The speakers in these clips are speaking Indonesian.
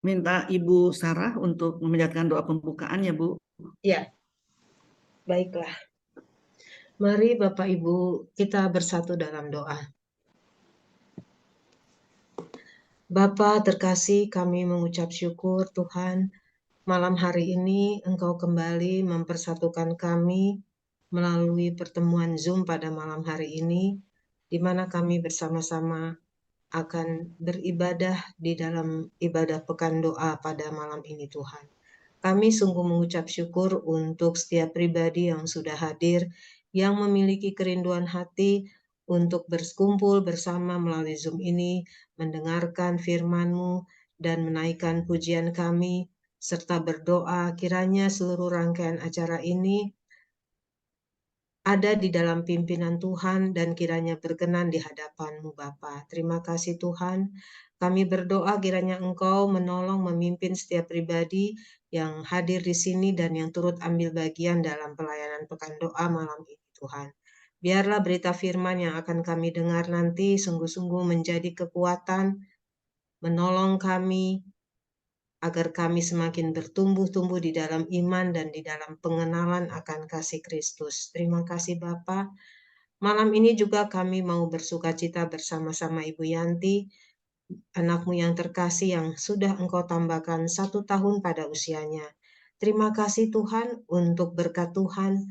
minta Ibu Sarah untuk memanjatkan doa pembukaan ya Bu. Ya, baiklah. Mari Bapak Ibu kita bersatu dalam doa. Bapa terkasih, kami mengucap syukur Tuhan, malam hari ini Engkau kembali mempersatukan kami melalui pertemuan Zoom pada malam hari ini, di mana kami bersama-sama akan beribadah di dalam ibadah pekan doa pada malam ini Tuhan. Kami sungguh mengucap syukur untuk setiap pribadi yang sudah hadir, yang memiliki kerinduan hati untuk berkumpul bersama melalui Zoom ini, mendengarkan firman-Mu dan menaikkan pujian kami, serta berdoa kiranya seluruh rangkaian acara ini ada di dalam pimpinan Tuhan dan kiranya berkenan di hadapan-Mu Bapa. Terima kasih Tuhan. Kami berdoa kiranya Engkau menolong memimpin setiap pribadi yang hadir di sini dan yang turut ambil bagian dalam pelayanan pekan doa malam ini Tuhan. Biarlah berita firman yang akan kami dengar nanti sungguh-sungguh menjadi kekuatan, menolong kami, agar kami semakin bertumbuh-tumbuh di dalam iman dan di dalam pengenalan akan kasih Kristus. Terima kasih Bapa. Malam ini juga kami mau bersukacita bersama-sama Ibu Yanti, anakmu yang terkasih yang sudah Engkau tambahkan 1 tahun pada usianya. Terima kasih Tuhan untuk berkat Tuhan,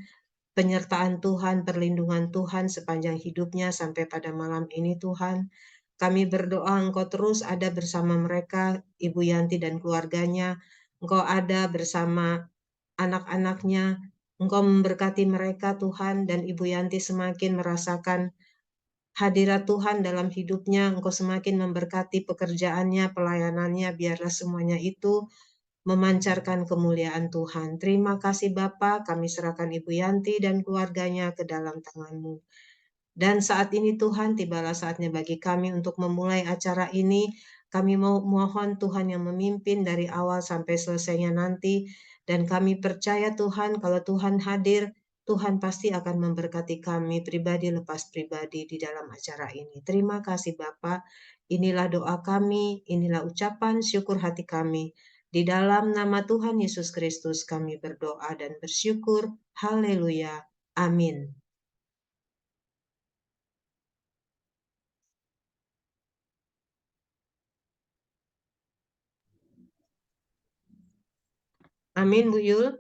penyertaan Tuhan, perlindungan Tuhan sepanjang hidupnya sampai pada malam ini Tuhan. Kami berdoa Engkau terus ada bersama mereka, Ibu Yanti dan keluarganya. Engkau ada bersama anak-anaknya. Engkau memberkati mereka Tuhan, dan Ibu Yanti semakin merasakan hadirat Tuhan dalam hidupnya. Engkau semakin memberkati pekerjaannya, pelayanannya. Biarlah semuanya itu memancarkan kemuliaan Tuhan. Terima kasih Bapa, kami serahkan Ibu Yanti dan keluarganya ke dalam tangan-Mu. Dan saat ini Tuhan, tibalah saatnya bagi kami untuk memulai acara ini. Kami mau mohon Tuhan yang memimpin dari awal sampai selesainya nanti. Dan kami percaya Tuhan, kalau Tuhan hadir, Tuhan pasti akan memberkati kami pribadi lepas pribadi di dalam acara ini. Terima kasih Bapa. Inilah doa kami, inilah ucapan syukur hati kami. Di dalam nama Tuhan Yesus Kristus kami berdoa dan bersyukur. Haleluya. Amin. Amin, Bu Yul.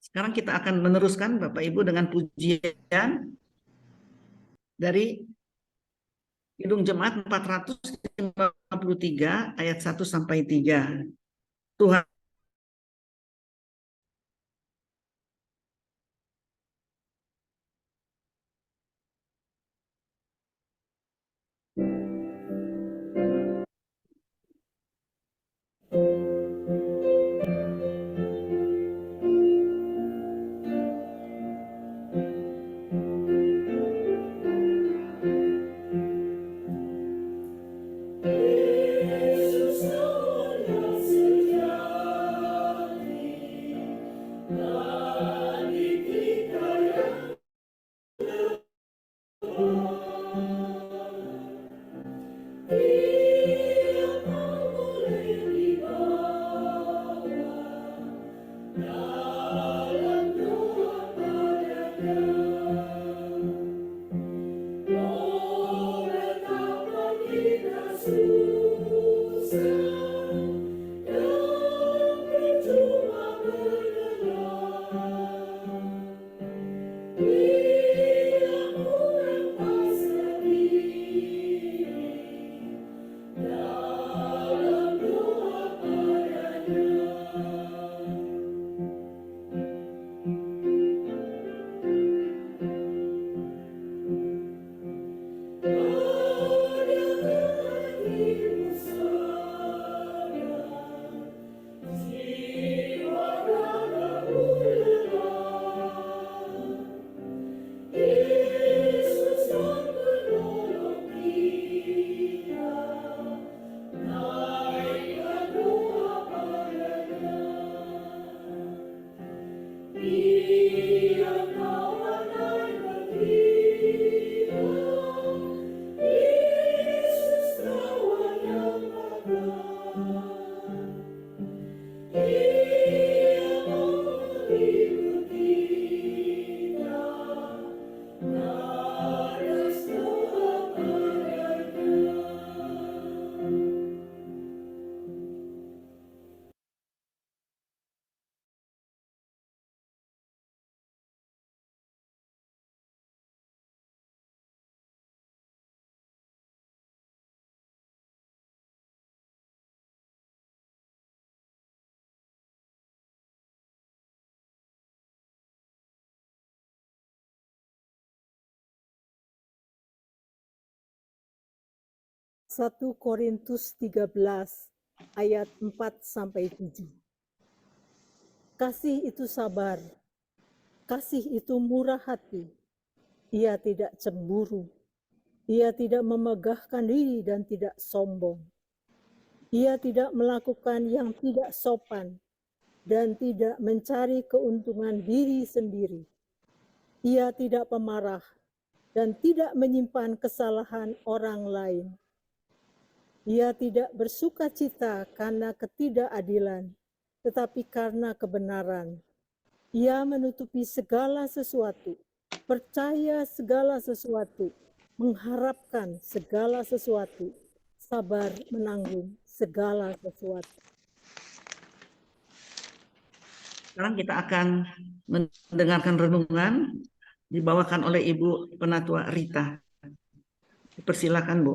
Sekarang kita akan meneruskan Bapak Ibu dengan pujian dari Kidung Jemaat 453 ayat 1 sampai 3. Tuhan Yesus, Allah setia. 1 Korintus 13 ayat 4-7. Kasih itu sabar, kasih itu murah hati, ia tidak cemburu, ia tidak memegahkan diri dan tidak sombong. Ia tidak melakukan yang tidak sopan dan tidak mencari keuntungan diri sendiri. Ia tidak pemarah dan tidak menyimpan kesalahan orang lain. Ia tidak bersukacita karena ketidakadilan, tetapi karena kebenaran. Ia menutupi segala sesuatu, percaya segala sesuatu, mengharapkan segala sesuatu, sabar menanggung segala sesuatu. Sekarang kita akan mendengarkan renungan dibawakan oleh Ibu Penatua Rita. Dipersilakan, Bu.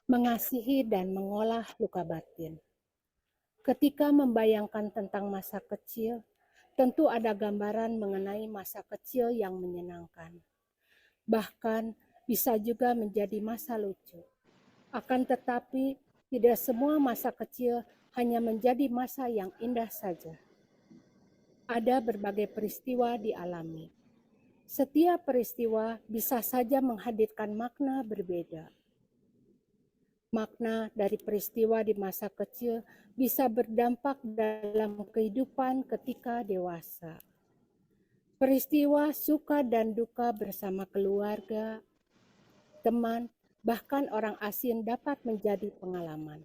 Mengasihi dan mengolah luka batin. Ketika membayangkan tentang masa kecil, tentu ada gambaran mengenai masa kecil yang menyenangkan. Bahkan bisa juga menjadi masa lucu. Akan tetapi, tidak semua masa kecil hanya menjadi masa yang indah saja. Ada berbagai peristiwa dialami. Setiap peristiwa bisa saja menghadirkan makna berbeda. Makna dari peristiwa di masa kecil bisa berdampak dalam kehidupan ketika dewasa. Peristiwa suka dan duka bersama keluarga, teman, bahkan orang asing dapat menjadi pengalaman.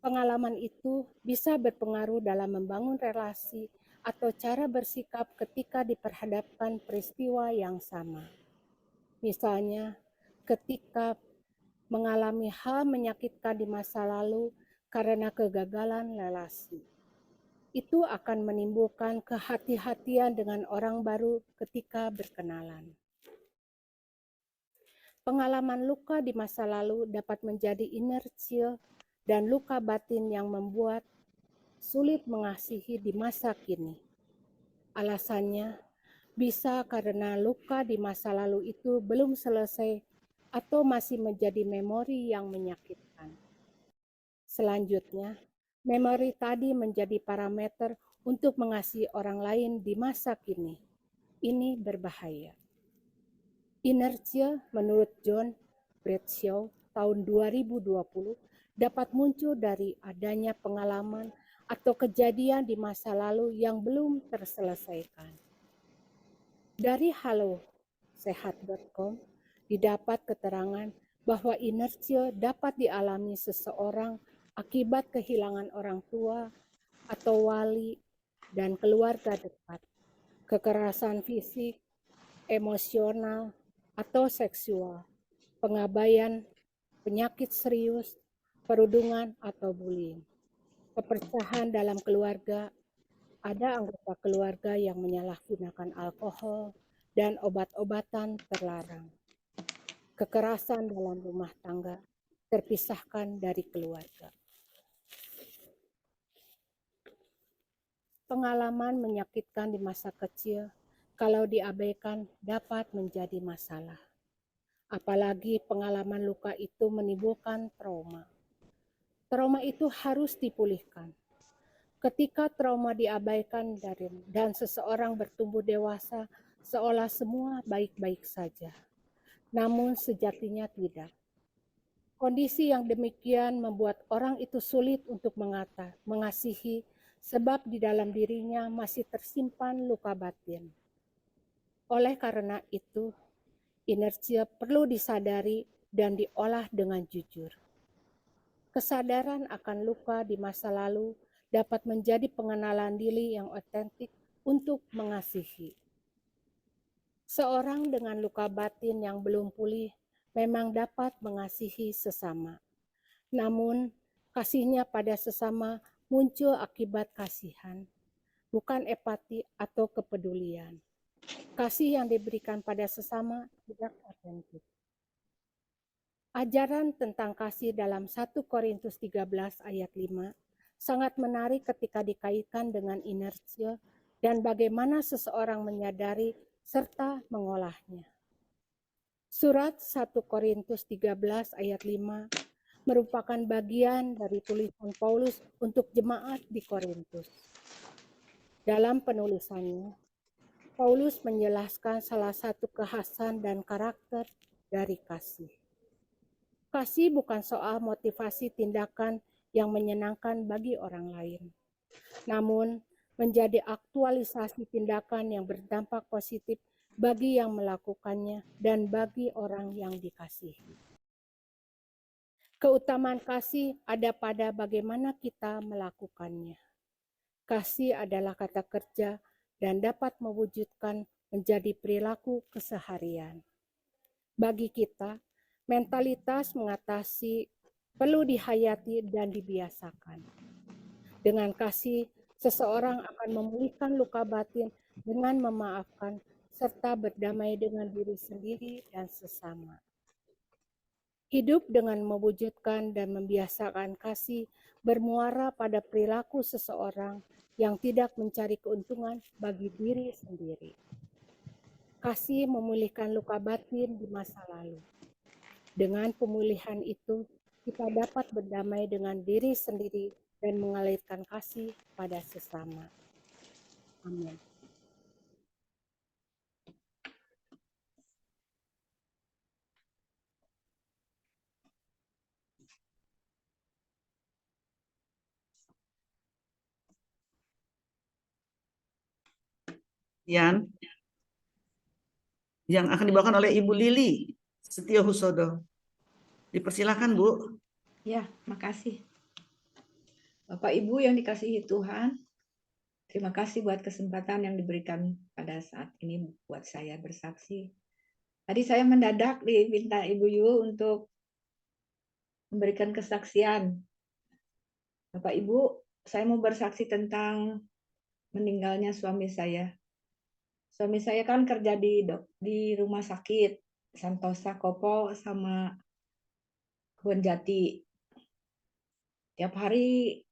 Pengalaman itu bisa berpengaruh dalam membangun relasi atau cara bersikap ketika diperhadapkan peristiwa yang sama. Misalnya, ketika mengalami hal menyakitkan di masa lalu karena kegagalan relasi. Itu akan menimbulkan kehati-hatian dengan orang baru ketika berkenalan. Pengalaman luka di masa lalu dapat menjadi inertia dan luka batin yang membuat sulit mengasihi di masa kini. Alasannya bisa karena luka di masa lalu itu belum selesai atau masih menjadi memori yang menyakitkan. Selanjutnya, memori tadi menjadi parameter untuk mengasihi orang lain di masa kini. Ini berbahaya. Inertia menurut John Bradshaw tahun 2020 dapat muncul dari adanya pengalaman atau kejadian di masa lalu yang belum terselesaikan. Dari halosehat.com didapat keterangan bahwa inertia dapat dialami seseorang akibat kehilangan orang tua atau wali dan keluarga dekat, kekerasan fisik, emosional, atau seksual, pengabaian, penyakit serius, perundungan, atau bullying. Pepecahan dalam keluarga, ada anggota keluarga yang menyalahgunakan alkohol dan obat-obatan terlarang. Kekerasan dalam rumah tangga, terpisahkan dari keluarga. Pengalaman menyakitkan di masa kecil, kalau diabaikan dapat menjadi masalah. Apalagi pengalaman luka itu menimbulkan trauma. Trauma itu harus dipulihkan. Ketika trauma diabaikan dan seseorang bertumbuh dewasa, seolah semua baik-baik saja. Namun sejatinya tidak. Kondisi yang demikian membuat orang itu sulit untuk mengasihi sebab di dalam dirinya masih tersimpan luka batin. Oleh karena itu, inertia perlu disadari dan diolah dengan jujur. Kesadaran akan luka di masa lalu dapat menjadi pengenalan diri yang otentik untuk mengasihi. Seorang dengan luka batin yang belum pulih memang dapat mengasihi sesama. Namun, kasihnya pada sesama muncul akibat kasihan, bukan empati atau kepedulian. Kasih yang diberikan pada sesama tidak otentik. Ajaran tentang kasih dalam 1 Korintus 13 ayat 5 sangat menarik ketika dikaitkan dengan inersia dan bagaimana seseorang menyadari serta mengolahnya. Surat 1 Korintus 13 ayat 5 merupakan bagian dari tulisan Paulus untuk jemaat di Korintus. Dalam penulisannya, Paulus menjelaskan salah satu kekhasan dan karakter dari kasih. Kasih bukan soal motivasi tindakan yang menyenangkan bagi orang lain, namun menjadi aktualisasi tindakan yang berdampak positif bagi yang melakukannya dan bagi orang yang dikasihi. Keutamaan kasih ada pada bagaimana kita melakukannya. Kasih adalah kata kerja dan dapat mewujudkan menjadi perilaku keseharian. Bagi kita, mentalitas mengatasi perlu dihayati dan dibiasakan. Dengan kasih, seseorang akan memulihkan luka batin dengan memaafkan serta berdamai dengan diri sendiri dan sesama. Hidup dengan mewujudkan dan membiasakan kasih bermuara pada perilaku seseorang yang tidak mencari keuntungan bagi diri sendiri. Kasih memulihkan luka batin di masa lalu. Dengan pemulihan itu, kita dapat berdamai dengan diri sendiri dan mengalirkan kasih pada sesama. Amin. Yang akan dibawakan oleh Ibu Lili Setio Husodo. Dipersilakan, Bu. Ya, makasih. Bapak Ibu yang dikasihi Tuhan, terima kasih buat kesempatan yang diberikan pada saat ini buat saya bersaksi. Tadi saya mendadak diminta Ibu Yu untuk memberikan kesaksian. Bapak Ibu, saya mau bersaksi tentang meninggalnya suami saya. Suami saya kan kerja di rumah sakit Santosa Kopo sama Kebon Jati. Tiap hari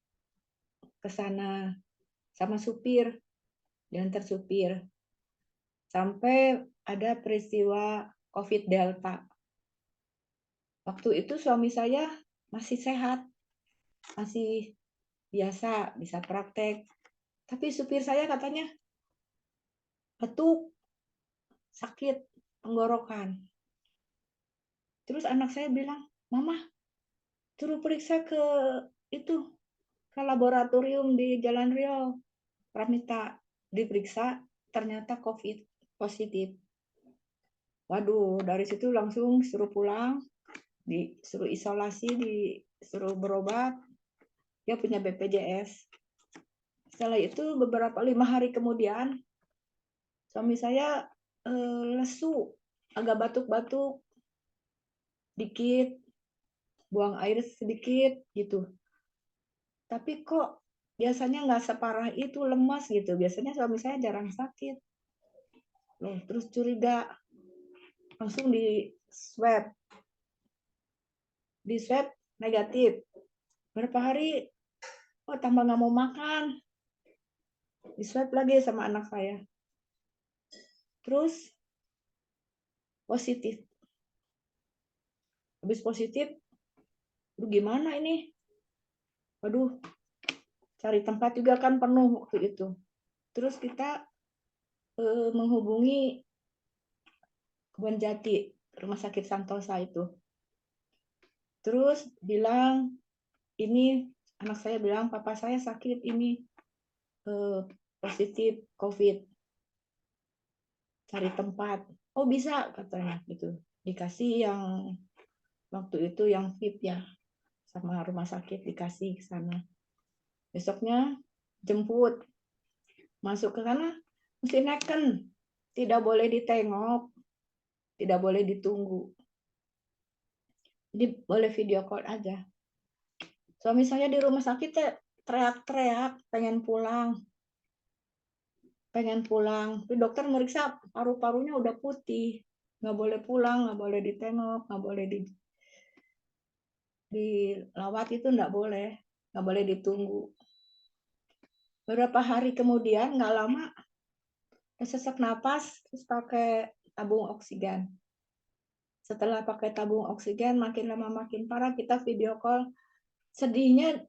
ke sana sama supir, diantar supir. Sampai ada peristiwa COVID Delta. Waktu itu suami saya masih sehat, masih biasa, bisa praktek. Tapi supir saya katanya batuk, sakit tenggorokan. Terus anak saya bilang, Mama, suruh periksa ke laboratorium di Jalan Riau. Pramita diperiksa, ternyata COVID positif. Waduh, dari situ langsung suruh pulang, disuruh isolasi, disuruh berobat. Dia punya BPJS. Setelah itu beberapa 5 hari kemudian, suami saya lesu, agak batuk-batuk, dikit, buang air sedikit gitu. Tapi kok biasanya nggak separah itu, lemas gitu. Biasanya suami saya jarang sakit. Loh, terus curiga, langsung di swab. Di swab negatif. Berapa hari, oh tambah nggak mau makan. Di swab lagi sama anak saya. Terus positif. Habis positif, aduh gimana ini? Waduh, cari tempat juga kan penuh waktu itu. Terus kita menghubungi Kebon Jati, Rumah Sakit Santosa itu. Terus bilang, ini anak saya bilang, papa saya sakit ini positif COVID. Cari tempat. Oh bisa katanya gitu. Dikasih yang waktu itu yang VIP ya, sama rumah sakit dikasih ke sana. Besoknya jemput, masuk ke sana, mesti neken, tidak boleh ditengok, tidak boleh ditunggu. Jadi boleh video call aja. Suami saya di rumah sakit teriak-teriak, pengen pulang. Tapi dokter meriksa paru-parunya udah putih, nggak boleh pulang, nggak boleh ditengok, nggak boleh dilawat, itu nggak boleh. nggak boleh ditunggu. Beberapa hari kemudian, nggak lama, sesak napas, terus pakai tabung oksigen. Setelah pakai tabung oksigen, makin lama makin parah, kita video call. Sedihnya,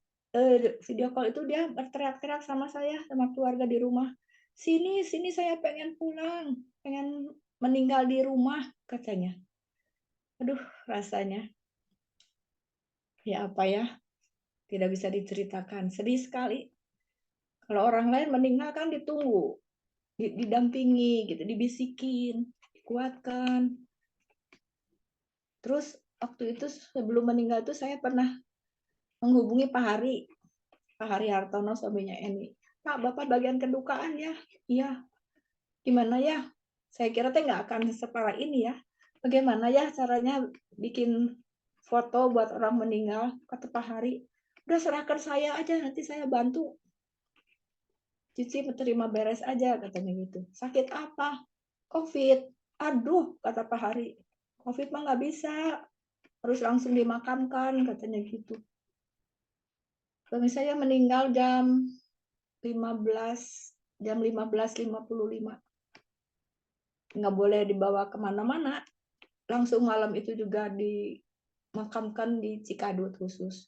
video call itu dia berteriak-teriak sama saya, sama keluarga di rumah. Sini saya pengen pulang, pengen meninggal di rumah, katanya. Aduh, rasanya. Ya apa ya, tidak bisa diceritakan. Sedih sekali. Kalau orang lain meninggal kan ditunggu, didampingi, gitu, dibisikin, dikuatkan. Terus waktu itu sebelum meninggal itu saya pernah menghubungi Pak Hari Hartono, suaminya Eni. Pak, Bapak bagian kedukaan ya? Iya. Gimana ya? Saya kira teh nggak akan separah ini ya. Bagaimana ya caranya bikin foto buat orang meninggal? Kata Pak Hari, udah serahkan saya aja, nanti saya bantu. Cici terima beres aja, katanya gitu. Sakit apa? COVID. Aduh, kata Pak Hari. COVID mah nggak bisa. Harus langsung dimakamkan, katanya gitu. Suami saya meninggal jam 15:55. Nggak boleh dibawa kemana-mana. Langsung malam itu juga dimakamkan di Cikadut khusus.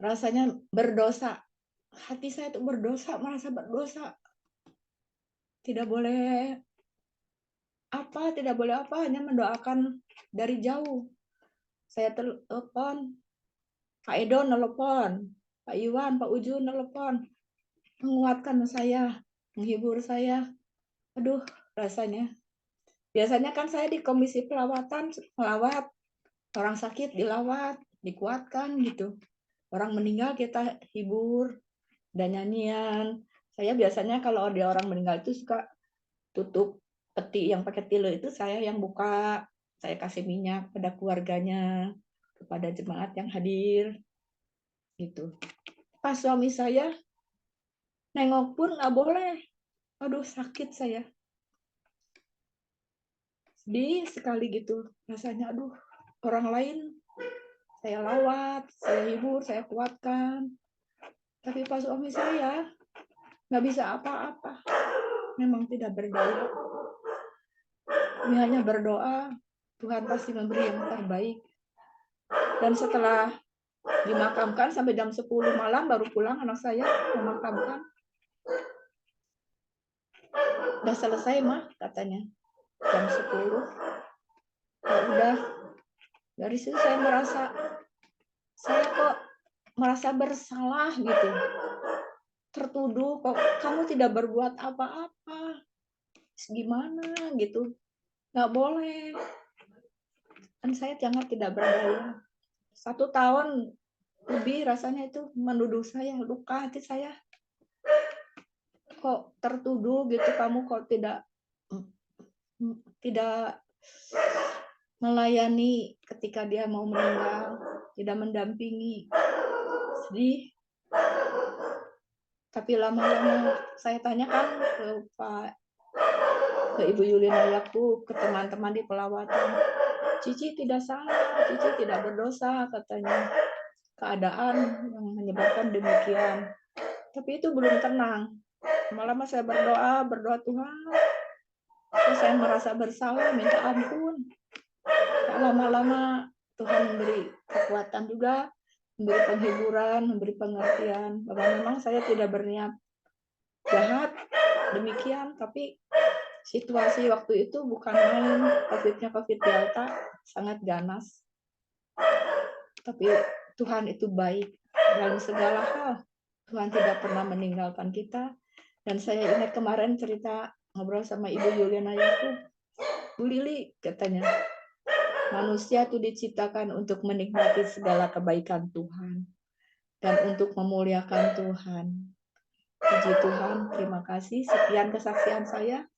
Rasanya berdosa. Hati saya itu berdosa, merasa berdosa. Tidak boleh apa, hanya mendoakan dari jauh. Saya telepon, Pak Edo nelpon, Pak Iwan, Pak Ujun nelpon, menguatkan saya, menghibur saya. Aduh, rasanya. Biasanya kan saya di komisi pelawatan, melawat. Orang sakit dilawat, dikuatkan gitu. Orang meninggal kita hibur, dan nyanyian. Saya biasanya kalau ada orang meninggal itu suka tutup peti yang pakai tilo itu saya yang buka. Saya kasih minyak pada keluarganya, kepada jemaat yang hadir. Gitu. Pas suami saya nengok pun nggak boleh. Aduh, sakit saya. Sedih sekali gitu. Rasanya aduh, orang lain saya lawat, saya hibur, saya kuatkan. Tapi pas suami saya nggak bisa apa-apa. Memang tidak berdaya. Kami hanya berdoa, Tuhan pasti memberi yang terbaik. Dan setelah dimakamkan sampai jam 10 malam baru pulang anak saya memakamkan. Udah selesai mah katanya. Jam 10. Ya udah. Dari situ saya kok merasa bersalah gitu. Tertuduh kok kamu tidak berbuat apa-apa. Gimana gitu. Nggak boleh. Dan saya sangat tidak berdaya. 1 tahun lebih rasanya itu menuduh saya, luka hati saya. Kok tertuduh gitu, kamu kok tidak melayani ketika dia mau meninggal, tidak mendampingi. Sedih. Tapi lama-lama saya tanyakan ke Ibu Yulina Yakub, ke teman-teman di pelawatan. Cici tidak salah, Cici tidak berdosa, katanya. Keadaan yang menyebabkan demikian. Tapi itu belum tenang. Lama-lama saya berdoa Tuhan. Terus saya merasa bersalah, minta ampun. Lama-lama Tuhan memberi kekuatan juga, memberi penghiburan, memberi pengertian. Bahwa memang saya tidak berniat jahat, demikian. Tapi situasi waktu itu bukan main. COVID-nya COVID Delta, sangat ganas. Tapi Tuhan itu baik dalam segala hal. Tuhan tidak pernah meninggalkan kita. Dan saya ingat kemarin cerita ngobrol sama Ibu Yuliana Yakub. Bu Lili katanya, manusia itu diciptakan untuk menikmati segala kebaikan Tuhan. Dan untuk memuliakan Tuhan. Puji Tuhan, terima kasih. Sekian kesaksian saya.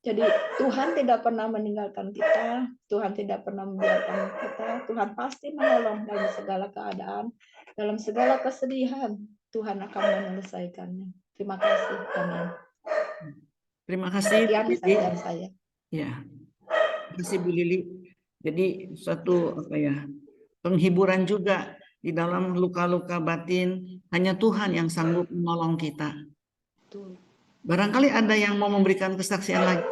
Jadi Tuhan tidak pernah meninggalkan kita, Tuhan tidak pernah membiarkan kita, Tuhan pasti menolong dalam segala keadaan, dalam segala kesedihan, Tuhan akan menyelesaikannya. Terima kasih. Amin. Terima kasih. Sekian kesaksian saya. Ya, terima kasih Bu Lili. Jadi suatu penghibur juga di dalam luka-luka batin, hanya Tuhan yang sanggup menolong kita. Betul. Barangkali ada yang mau memberikan kesaksian lagi,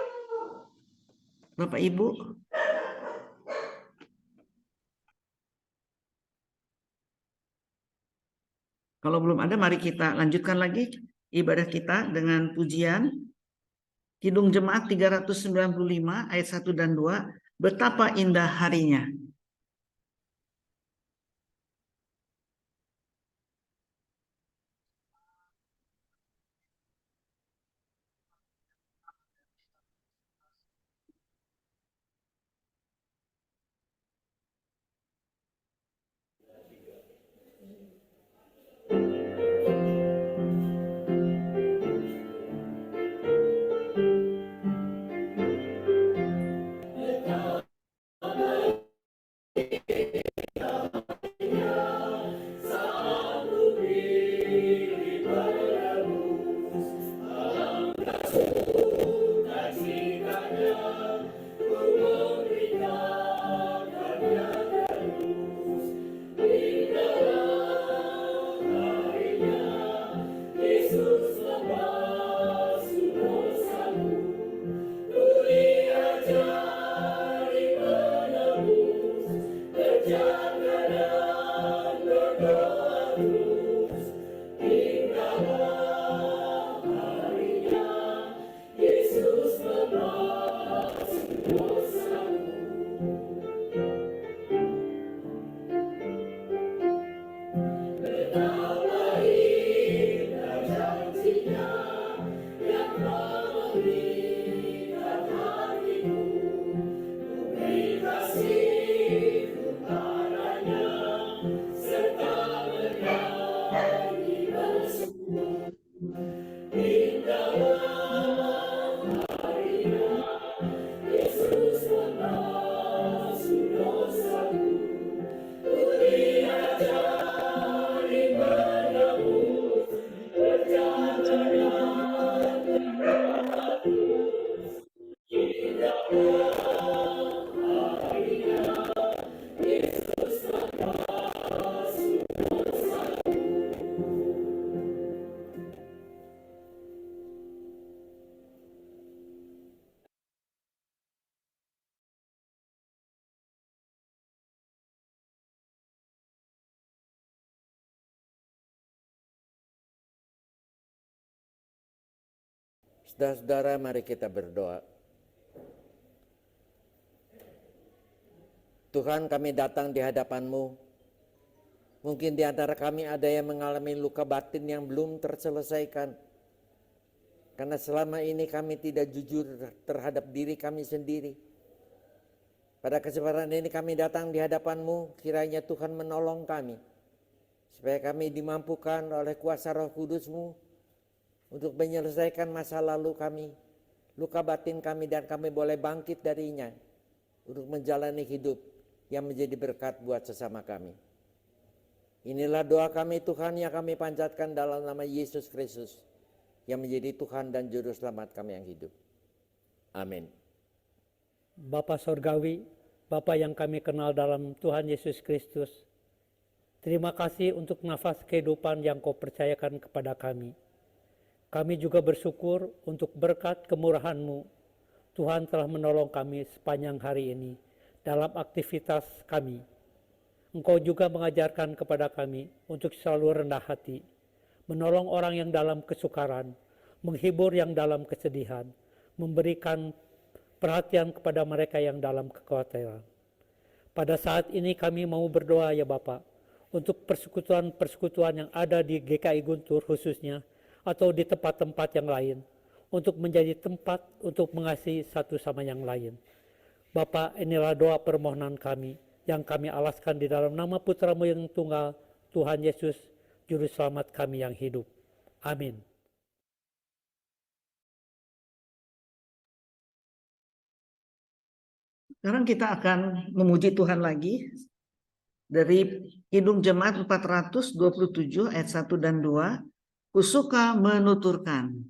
Bapak Ibu. Kalau belum ada, mari kita lanjutkan lagi ibadah kita dengan pujian Kidung Jemaat 395 ayat 1 dan 2, betapa indah harinya. Saudara-saudara, mari kita berdoa. Tuhan, kami datang di hadapan-Mu. Mungkin di antara kami ada yang mengalami luka batin yang belum terselesaikan. Karena selama ini kami tidak jujur terhadap diri kami sendiri. Pada kesempatan ini kami datang di hadapan-Mu, kiranya Tuhan menolong kami. Supaya kami dimampukan oleh kuasa Roh Kudus-Mu untuk menyelesaikan masa lalu kami, luka batin kami, dan kami boleh bangkit darinya untuk menjalani hidup yang menjadi berkat buat sesama kami. Inilah doa kami Tuhan yang kami panjatkan dalam nama Yesus Kristus yang menjadi Tuhan dan Juru Selamat kami yang hidup. Amin. Bapa Sorgawi, Bapa yang kami kenal dalam Tuhan Yesus Kristus, terima kasih untuk nafas kehidupan yang Kau percayakan kepada kami. Kami juga bersyukur untuk berkat kemurahan-Mu. Tuhan telah menolong kami sepanjang hari ini dalam aktivitas kami. Engkau juga mengajarkan kepada kami untuk selalu rendah hati, menolong orang yang dalam kesukaran, menghibur yang dalam kesedihan, memberikan perhatian kepada mereka yang dalam kekhawatiran. Pada saat ini kami mau berdoa ya Bapak, untuk persekutuan-persekutuan yang ada di GKI Guntur khususnya, atau di tempat-tempat yang lain, untuk menjadi tempat untuk mengasihi satu sama yang lain. Bapak, inilah doa permohonan kami, yang kami alaskan di dalam nama Putra-Mu yang tunggal, Tuhan Yesus, Juru Selamat kami yang hidup. Amin. Sekarang kita akan memuji Tuhan lagi dari Kidung Jemaat 427 ayat 1 dan 2. Kusuka menuturkan.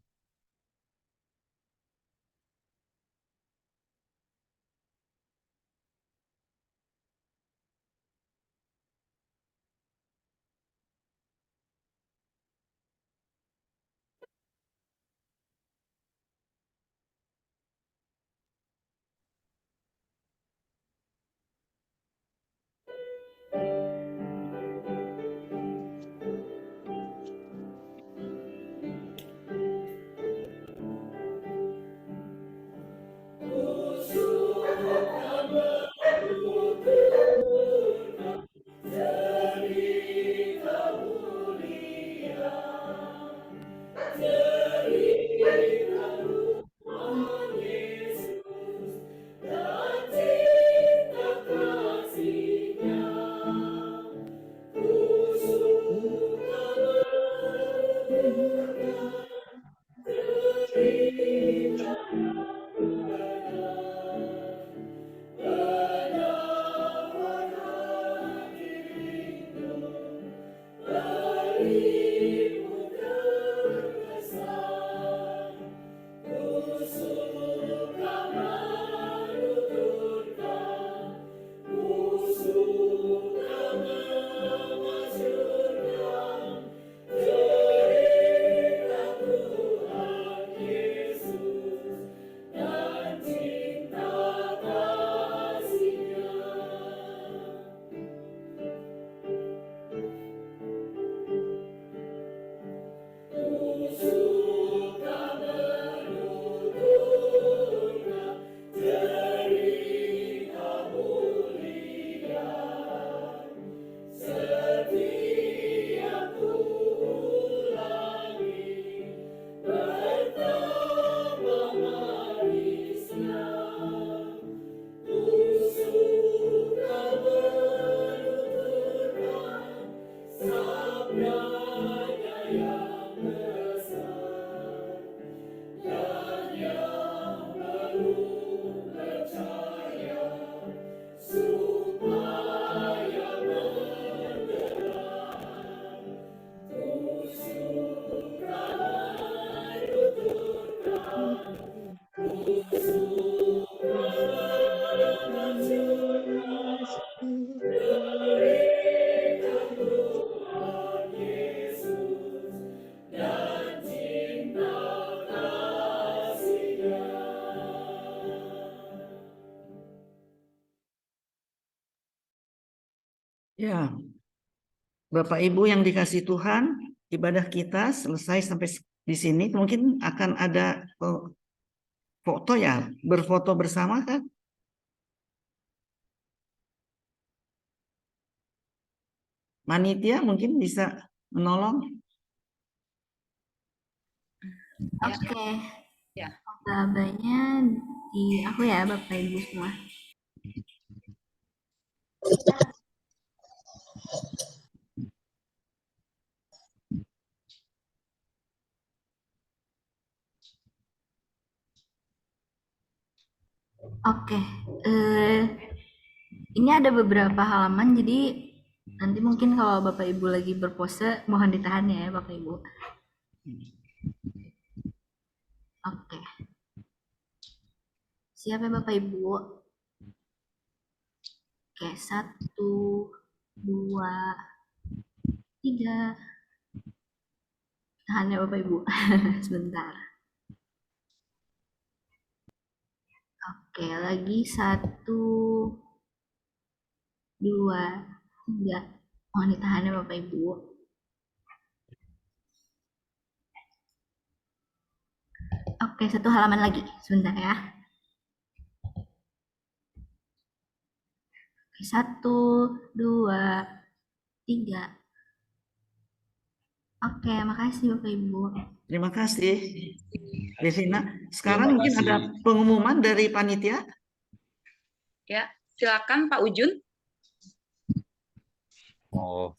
Ya, Bapak Ibu yang dikasih Tuhan, ibadah kita selesai sampai di sini. Mungkin akan ada foto ya, berfoto bersama kan? Manitia mungkin bisa menolong. Oke. Ya. Babanya di aku ya, Bapak Ibu semua. Oke. Ini ada beberapa halaman, jadi nanti mungkin kalau Bapak Ibu lagi berpose, mohon ditahan ya Bapak Ibu. Oke. Siap ya Bapak Ibu? Oke, 1, 2, 3. Tahan ya Bapak Ibu, sebentar. Oke, lagi 1, 2, 3. Mohon ditahan ya Bapak Ibu. Oke, 1 halaman lagi, sebentar ya. Oke, 1, 2, 3. Oke, makasih Bapak Ibu. Terima kasih, Devina. Sekarang mungkin ada pengumuman dari panitia. Ya, silakan Pak Ujun. Oh,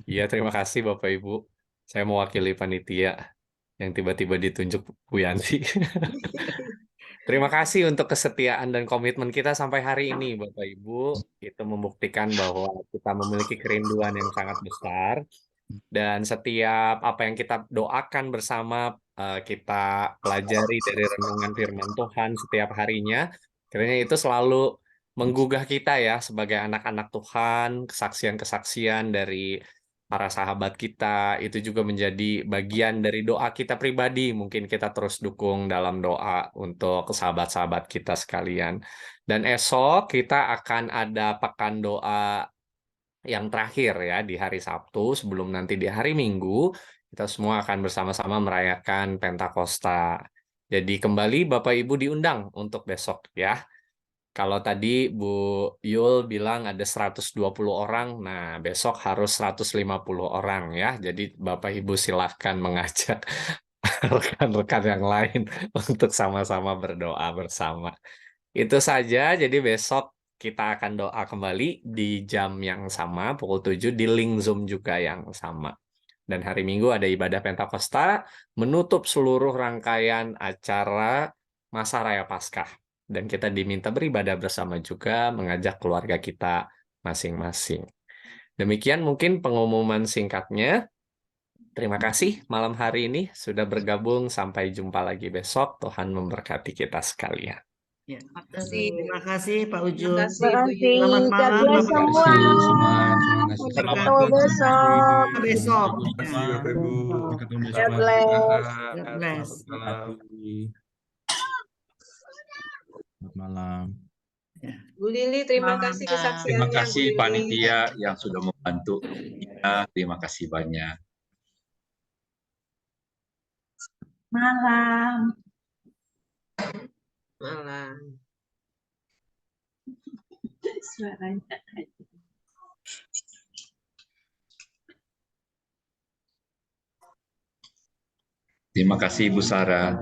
iya terima kasih Bapak Ibu. Saya mewakili panitia yang tiba-tiba ditunjuk Bu Yanti. Terima kasih untuk kesetiaan dan komitmen kita sampai hari ini, Bapak Ibu. Itu membuktikan bahwa kita memiliki kerinduan yang sangat besar. Dan setiap apa yang kita doakan bersama, kita pelajari dari renungan firman Tuhan setiap harinya, kiranya itu selalu menggugah kita ya sebagai anak-anak Tuhan, kesaksian-kesaksian dari para sahabat kita, itu juga menjadi bagian dari doa kita pribadi. Mungkin kita terus dukung dalam doa untuk sahabat-sahabat kita sekalian. Dan esok kita akan ada pekan doa yang terakhir ya di hari Sabtu, sebelum nanti di hari Minggu kita semua akan bersama-sama merayakan Pentakosta. Jadi kembali Bapak Ibu diundang untuk besok ya. Kalau tadi Bu Yul bilang ada 120 orang, nah besok harus 150 orang ya. Jadi Bapak Ibu silahkan mengajak rekan-rekan yang lain untuk sama-sama berdoa bersama. Itu saja, jadi besok kita akan doa kembali di jam yang sama, pukul 7 di link Zoom juga yang sama. Dan hari Minggu ada ibadah Pentakosta, menutup seluruh rangkaian acara Masa Raya Paskah. Dan kita diminta beribadah bersama juga, mengajak keluarga kita masing-masing. Demikian mungkin pengumuman singkatnya. Terima kasih malam hari ini sudah bergabung. Sampai jumpa lagi besok. Tuhan memberkati kita sekalian. Ya. Amin. Terima kasih Pak Terima Ujun. kasih Bu Yul. Selamat malam God bless Bapak Ibu. semua. Sampai Ketemu besok. besok. Terima kasih Bapak Ibu. Ya. Ketemu besok God lagi. bless. God bless. Selamat malam. Bu Lili, terima Selamat kasih malam. kesaksiannya. Terima kasih Bu Lili. panitia yang sudah membantu kita. Terima kasih banyak. Malam. Malam. Suaranya. Terima kasih Ibu Sarah.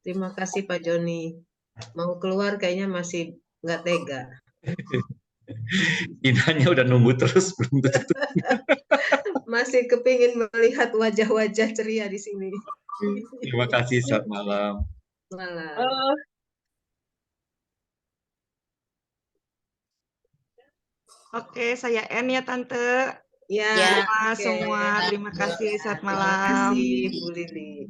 Terima kasih Pak Joni. Mau keluar kayaknya masih nggak tega. Inanya udah nunggu terus belum tutup. Masih kepingin melihat wajah-wajah ceria di sini. Terima kasih, selamat malam. Malam. Oke, saya N ya Tante. Ya, Semua oke. semua terima kasih saat Terima malam. kasih Bu Lili.